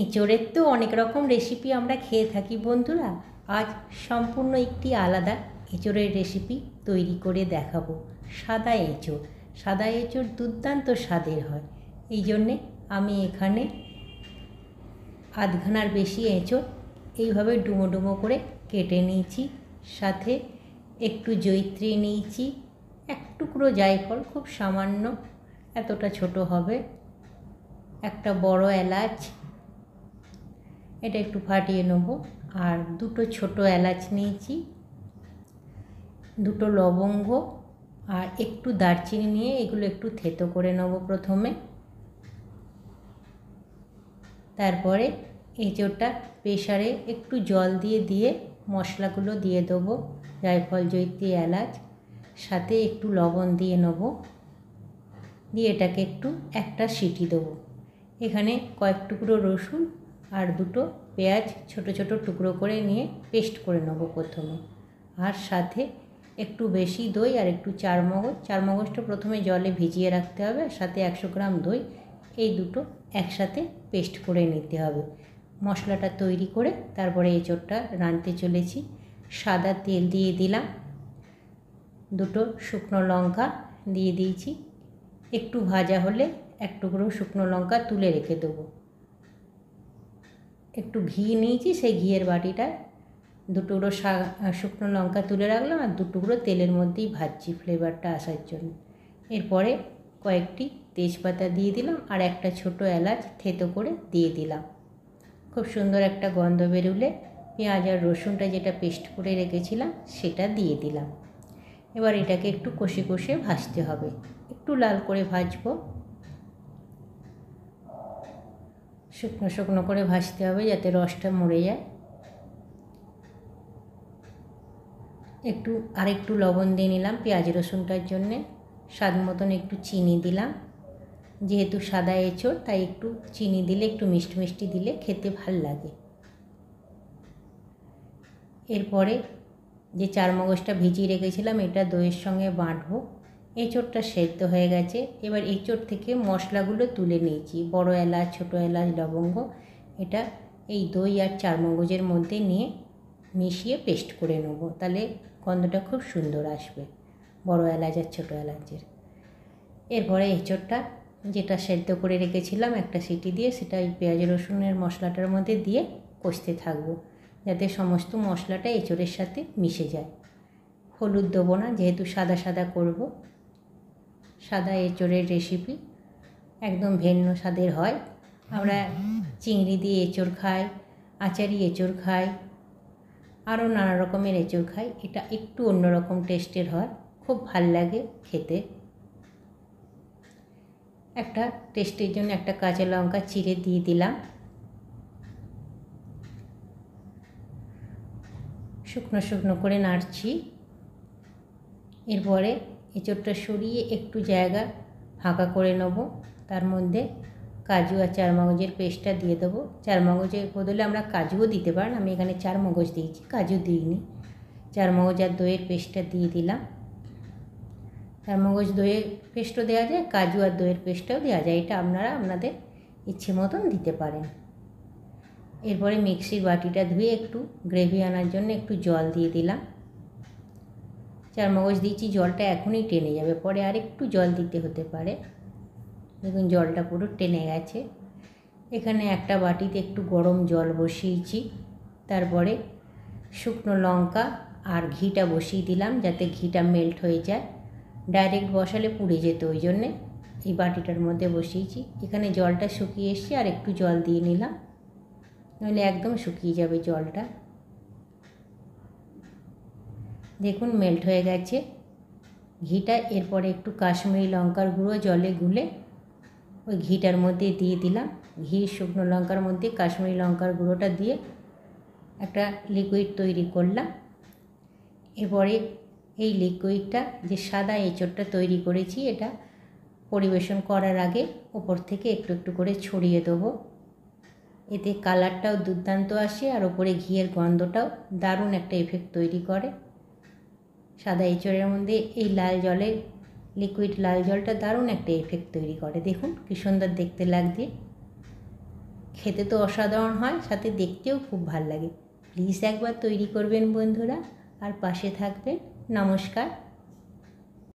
এঁচোড়ের তো অনেক রকম রেসিপি আমরা খেয়ে থাকি বন্ধুরা। আজ সম্পূর্ণ একটি আলাদা এঁচোড়ের রেসিপি তৈরি করে দেখাবো। সাদা এঁচোড়। সাদা এঁচোড় দুর্দান্ত স্বাদের হয়। এই জন্যে আমি এখানে আধখানার বেশি এঁচোড় এইভাবে ডুমো ডুমো করে কেটে নিয়েছি। সাথে একটু জয়িত্রী নিয়েছি, এক টুকরো জায়ফল, খুব সামান্য, এতটা ছোট হবে, একটা বড় এলাচ, এটা একটু ফাটিয়ে নেব, আর দুটো ছোট এলাচ নিয়েছি, দুটো লবঙ্গ আর একটু দারচিনি নিয়ে এগুলো একটু থেতো করে নেব প্রথমে। তারপরে এঁচোড়টা প্রেসারে একটু জল দিয়ে মশলাগুলো দিয়ে দেবো, জায়ফল, জয়িত্রী, এলাচ, সাথে একটু লবণ দিয়ে নেব, দিয়ে এটাকে একটু একটা সিটি দেবো। এখানে কয়েক টুকরো রসুন আর দুটো পেঁয়াজ ছোট ছোট টুকরো করে নিয়ে পেস্ট করে নেব প্রথমে। আর সাথে একটু বেশি দই আর একটু চারমগজটা প্রথমে জলে ভিজিয়ে রাখতে হবে, সাথে 100 গ্রাম দই, এই দুটো একসাথে পেস্ট করে নিতে হবে। মশলাটা তৈরি করে তারপরে এঁচোড়টা রাঁধতে চলেছি। সাদা তেল দিয়ে দিলাম, দুটো শুকনো লঙ্কা দিয়ে দিয়েছি, একটু ভাজা হলে এক টুকরো শুকনো লঙ্কা তুলে রেখে দেবো। একটু ঘি নিয়েছি, সেই ঘিয়ের বাটিটায় দু টুকরো শুকনো লঙ্কা তুলে রাখলাম, আর দু টুকরো তেলের মধ্যেই ভাজছি ফ্লেভারটা আসার জন্য। এরপরে কয়েকটি তেজপাতা দিয়ে দিলাম, আর একটা ছোট এলাচ থেতো করে দিয়ে দিলাম। খুব সুন্দর একটা গন্ধ বেরোলে পেঁয়াজ আর রসুনটা যেটা পেস্ট করে রেখেছিলাম সেটা দিয়ে দিলাম। এবার এটাকে একটু কষে কষে ভাজতে হবে, একটু লাল করে ভাজবো, শুকনো শুকনো করে ভাজতে হবে যাতে রসটা মরে যায়। আরেকটু লবণ দিয়ে নিলাম পেঁয়াজ রসুনটার জন্যে, স্বাদ মতন একটু চিনি দিলাম, যেহেতু সাদা এঁচোড় তাই একটু চিনি দিলে, একটু মিষ্টি মিষ্টি দিলে খেতে ভাল লাগে। এরপরে যে চারমগজটা ভিজিয়ে রেখেছিলাম এটা দইয়ের সঙ্গে বাটবো। এঁচোড়টা সেদ্ধ হয়ে গেছে, এবার এঁচোড় থেকে মশলাগুলো তুলে নিয়েছি, বড় এলাচ, ছোটো এলাচ, লবঙ্গ, এটা এই দই আর চারমগজের মধ্যে নিয়ে মিশিয়ে পেস্ট করে নেব, তাহলে গন্ধটা খুব সুন্দর আসবে বড় এলাচ আর ছোটো এলাচের। এরপরে এঁচোড়টা যেটা সেদ্ধ করে রেখেছিলাম একটা সিটি দিয়ে, সেটা এই পেঁয়াজ রসুনের মশলাটার মধ্যে দিয়ে কষতে থাকবো যাতে সমস্ত মশলাটা এঁচোড়ের সাথে মিশে যায়। হলুদ দেবো না, যেহেতু সাদা সাদা করব। সাদা এঁচোড়ের রেসিপি একদম ভিন্ন স্বাদের হয়। আমরা চিংড়ি দিয়ে এঁচোড় খাই, আচারি এঁচোড় খাই, আরও নানা রকমের এঁচোড় খাই, এটা একটু অন্যরকম টেস্টের হয়, খুব ভাল লাগে খেতে। একটা টেস্টের জন্য একটা কাঁচা লঙ্কা চিড়ে দিয়ে দিলাম, শুকনো শুকনো করে নাড়ছি। এরপরে এঁচোড়টা সরিয়ে একটু জায়গা ফাঁকা করে নেব, তার মধ্যে কাজু আর চারমগজের পেস্টটা দিয়ে দেবো। চারমগজের বদলে আমরা কাজুও দিতে পারেন, আমি এখানে চারমগজ দিয়েছি, কাজু দিইনি। চারমগজ আর দইয়ের পেস্টটা দিয়ে দিলাম। চারমগজ দইয়ের পেস্টও দেওয়া যায়, কাজু আর দইয়ের পেস্টটাও দেওয়া যায়, এটা আপনারা আপনাদের ইচ্ছে মতন দিতে পারেন। এরপরে মিক্সির বাটিটা ধুয়ে একটু গ্রেভি আনার জন্য একটু জল দিয়ে দিলাম। চারমগজ দিয়েছি, জলটা এখনই টেনে যাবে, পরে আর একটু জল দিতে হতে পারে। দেখুন জলটা পুরো টেনে গেছে। এখানে একটা বাটিতে একটু গরম জল বসিয়েছি, তারপরে শুকনো লঙ্কা আর ঘিটা বসিয়ে দিলাম যাতে ঘিটা মেল্ট হয়ে যায়। ডাইরেক্ট বসালে পুড়ে যেত, ওই জন্যে এই বাটিটার মধ্যে বসিয়েছি। এখানে জলটা শুকিয়ে এসছে, আর একটু জল দিয়ে নিলাম, নইলে একদম শুকিয়ে যাবে জলটা। দেখুন মেল্ট হয়ে গেছে ঘিটা। এরপরে একটু কাশ্মীরি লঙ্কার গুঁড়ো জলে গুলে ওই ঘিটার মধ্যে দিয়ে দিলাম। ঘি শুকনো লঙ্কার মধ্যে কাশ্মীরি লঙ্কার গুঁড়োটা দিয়ে একটা লিকুইড তৈরি করলাম। এরপরে এই লিকুইডটা, যে সাদা এঁচোড়টা তৈরি করেছি, এটা পরিবেশন করার আগে ওপর থেকে একটু একটু করে ছড়িয়ে দেবো, এতে কালারটাও দুর্দান্ত আসে, আর ওপরে ঘিয়ের গন্ধটাও দারুণ একটা এফেক্ট তৈরি করে। সাদা এঁচোড়ের মধ্যে এই লাল জলের লিকুইড লাল জলটা দারুণ একটা এফেক্ট তৈরি করে। দেখুন কী সুন্দর দেখতে লাগছে, খেতে তো অসাধারণ হয়, সাথে দেখতেও খুব ভাল লাগে। প্লিজ একবার তৈরি করবেন বন্ধুরা, আর পাশে থাকবেন। নমস্কার।